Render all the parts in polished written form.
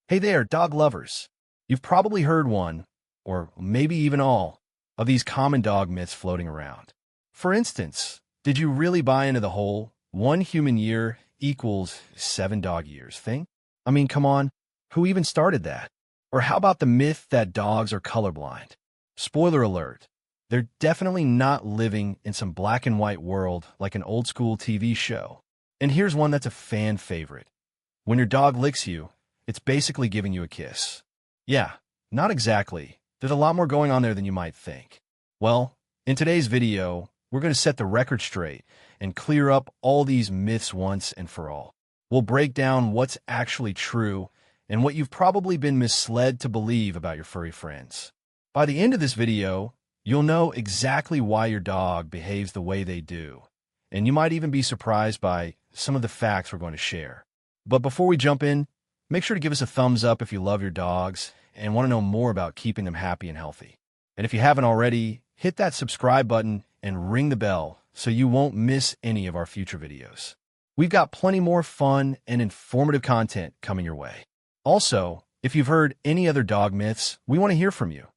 Hey there, dog lovers. You've probably heard one, or maybe even all, of these common dog myths floating around. For instance, did you really buy into the whole 1 human year equals 7 dog years thing? I mean, come on, who even started that? Or how about the myth that dogs are colorblind? Spoiler alert, they're definitely not living in some black and white world like an old school TV show. And here's one that's a fan favorite. When your dog licks you, it's basically giving you a kiss. Yeah, not exactly. There's a lot more going on there than you might think. Well, in today's video, we're going to set the record straight and clear up all these myths once and for all. We'll break down what's actually true and what you've probably been misled to believe about your furry friends. By the end of this video, you'll know exactly why your dog behaves the way they do, and you might even be surprised by some of the facts we're going to share. But before we jump in, make sure to give us a thumbs up if you love your dogs and want to know more about keeping them happy and healthy. And if you haven't already, hit that subscribe button and ring the bell so you won't miss any of our future videos. We've got plenty more fun and informative content coming your way. Also, if you've heard any other dog myths, we want to hear from you.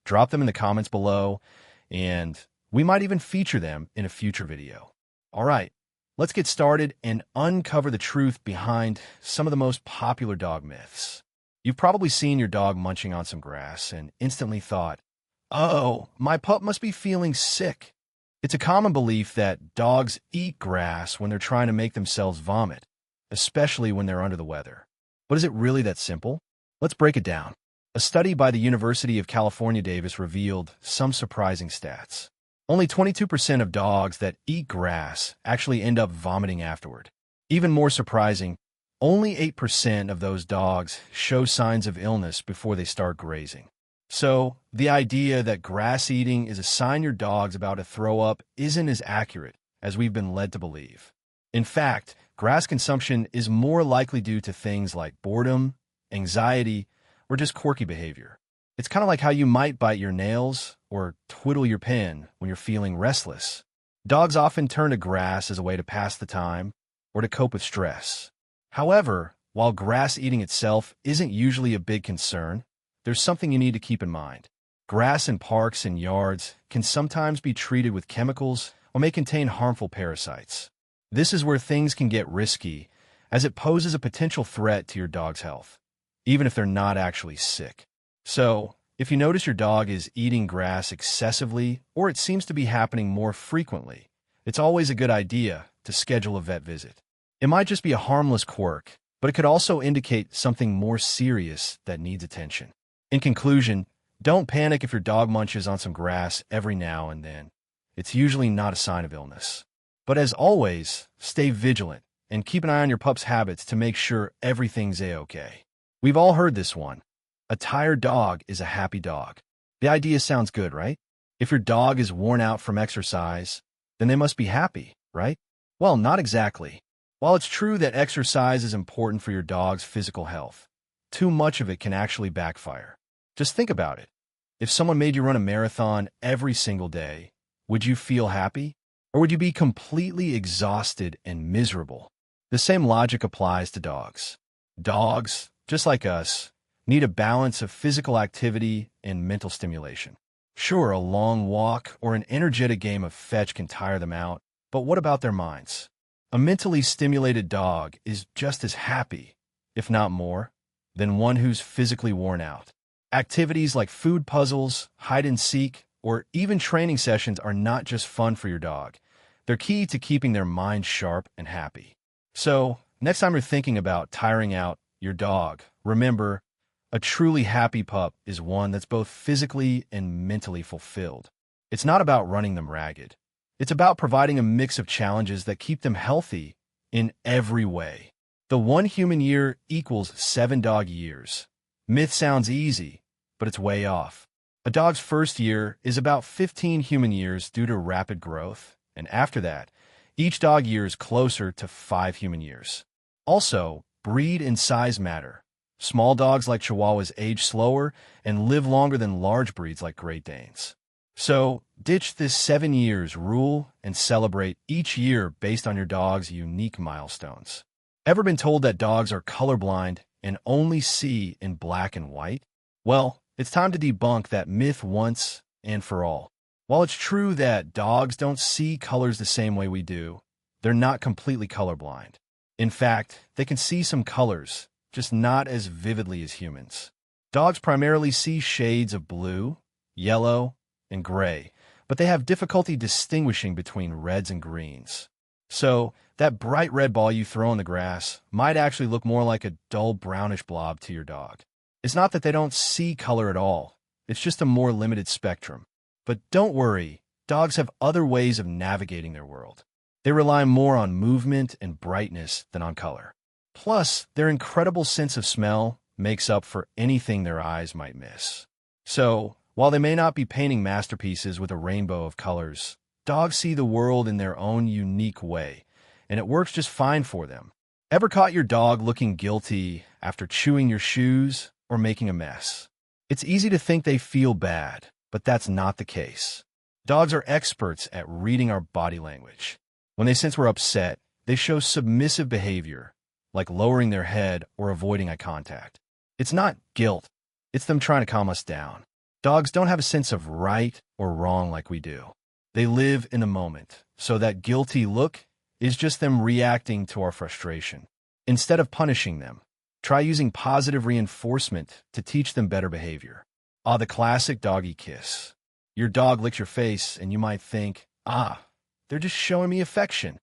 Drop them in the comments below, and we might even feature them in a future video. All right, let's get started and uncover the truth behind some of the most popular dog myths. You've probably seen your dog munching on some grass and instantly thought, "Oh, my pup must be feeling sick." It's a common belief that dogs eat grass when they're trying to make themselves vomit, especially when they're under the weather. But is it really that simple? Let's break it down. A study by the University of California, Davis revealed some surprising stats. Only 22% of dogs that eat grass actually end up vomiting afterward. Even more surprising, only 8% of those dogs show signs of illness before they start grazing. So, the idea that grass eating is a sign your dog's about to throw up isn't as accurate as we've been led to believe. In fact, grass consumption is more likely due to things like boredom, anxiety, or just quirky behavior. It's kind of like how you might bite your nails or twiddle your pen when you're feeling restless. Dogs often turn to grass as a way to pass the time or to cope with stress. However, while grass eating itself isn't usually a big concern, there's something you need to keep in mind. Grass in parks and yards can sometimes be treated with chemicals or may contain harmful parasites. This is where things can get risky, as it poses a potential threat to your dog's health, even if they're not actually sick. So, if you notice your dog is eating grass excessively or it seems to be happening more frequently, it's always a good idea to schedule a vet visit. It might just be a harmless quirk, but it could also indicate something more serious that needs attention. In conclusion, don't panic if your dog munches on some grass every now and then. It's usually not a sign of illness. But as always, stay vigilant and keep an eye on your pup's habits to make sure everything's a-okay. We've all heard this one. A tired dog is a happy dog. The idea sounds good, right? If your dog is worn out from exercise, then they must be happy, right? Well, not exactly. While it's true that exercise is important for your dog's physical health, too much of it can actually backfire. Just think about it. If someone made you run a marathon every single day, would you feel happy? Or would you be completely exhausted and miserable? The same logic applies to dogs. Dogs, just like us, need a balance of physical activity and mental stimulation. Sure, a long walk or an energetic game of fetch can tire them out, but what about their minds? A mentally stimulated dog is just as happy, if not more, than one who's physically worn out. Activities like food puzzles, hide and seek, or even training sessions are not just fun for your dog. They're key to keeping their mind sharp and happy. So, next time you're thinking about tiring out your dog, remember, a truly happy pup is one that's both physically and mentally fulfilled. It's not about running them ragged. It's about providing a mix of challenges that keep them healthy in every way. The 1 human year equals 7 dog years. Myth sounds easy, but it's way off. A dog's first year is about 15 human years due to rapid growth, and after that, each dog year is closer to 5 human years. Also, breed and size matter. Small dogs like Chihuahuas age slower and live longer than large breeds like Great Danes. So, ditch this 7 years rule and celebrate each year based on your dog's unique milestones. Ever been told that dogs are colorblind and only see in black and white? Well, it's time to debunk that myth once and for all. While it's true that dogs don't see colors the same way we do, they're not completely colorblind. In fact, they can see some colors, just not as vividly as humans. Dogs primarily see shades of blue, yellow, and gray, but they have difficulty distinguishing between reds and greens. So, that bright red ball you throw in the grass might actually look more like a dull brownish blob to your dog. It's not that they don't see color at all, it's just a more limited spectrum. But don't worry, dogs have other ways of navigating their world. They rely more on movement and brightness than on color. Plus, their incredible sense of smell makes up for anything their eyes might miss. So, while they may not be painting masterpieces with a rainbow of colors, dogs see the world in their own unique way, and it works just fine for them. Ever caught your dog looking guilty after chewing your shoes or making a mess? It's easy to think they feel bad, but that's not the case. Dogs are experts at reading our body language. When they sense we're upset, they show submissive behavior, like lowering their head or avoiding eye contact. It's not guilt, it's them trying to calm us down. Dogs don't have a sense of right or wrong like we do. They live in the moment, so that guilty look is just them reacting to our frustration. Instead of punishing them, try using positive reinforcement to teach them better behavior. The classic doggy kiss. Your dog licks your face and you might think, they're just showing me affection.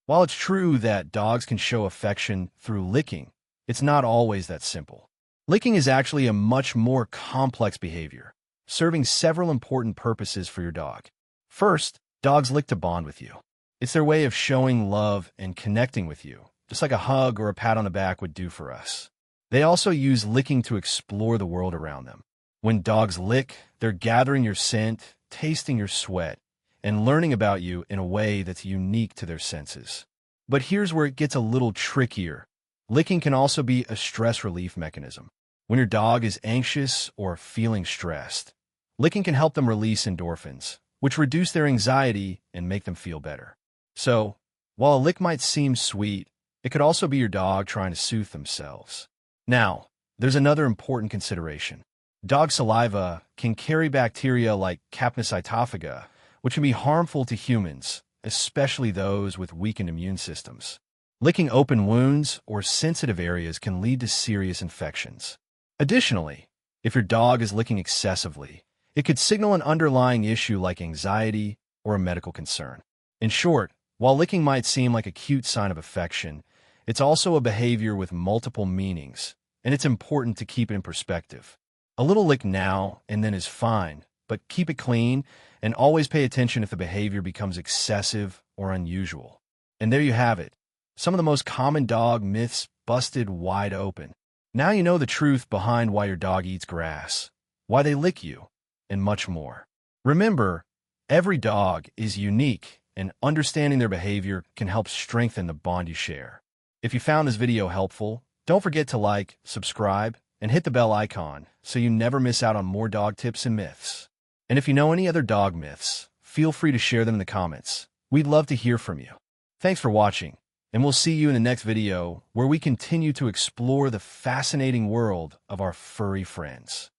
While it's true that dogs can show affection through licking, it's not always that simple. Licking is actually a much more complex behavior, serving several important purposes for your dog. First, dogs lick to bond with you. It's their way of showing love and connecting with you, just like a hug or a pat on the back would do for us. They also use licking to explore the world around them. When dogs lick, they're gathering your scent, tasting your sweat, and learning about you in a way that's unique to their senses. But here's where it gets a little trickier. Licking can also be a stress relief mechanism. When your dog is anxious or feeling stressed, licking can help them release endorphins, which reduce their anxiety and make them feel better. So, while a lick might seem sweet, it could also be your dog trying to soothe themselves. Now, there's another important consideration. Dog saliva can carry bacteria like Capnocytophaga, which can be harmful to humans, especially those with weakened immune systems. Licking open wounds or sensitive areas can lead to serious infections. Additionally, if your dog is licking excessively, it could signal an underlying issue like anxiety or a medical concern. In short, while licking might seem like a cute sign of affection, it's also a behavior with multiple meanings, and it's important to keep it in perspective. A little lick now and then is fine, but keep it clean and always pay attention if the behavior becomes excessive or unusual. And there you have it. Some of the most common dog myths busted wide open. Now you know the truth behind why your dog eats grass, why they lick you, and much more. Remember, every dog is unique, and understanding their behavior can help strengthen the bond you share. If you found this video helpful, don't forget to like, subscribe, and hit the bell icon so you never miss out on more dog tips and myths. And if you know any other dog myths, feel free to share them in the comments. We'd love to hear from you. Thanks for watching, and we'll see you in the next video where we continue to explore the fascinating world of our furry friends.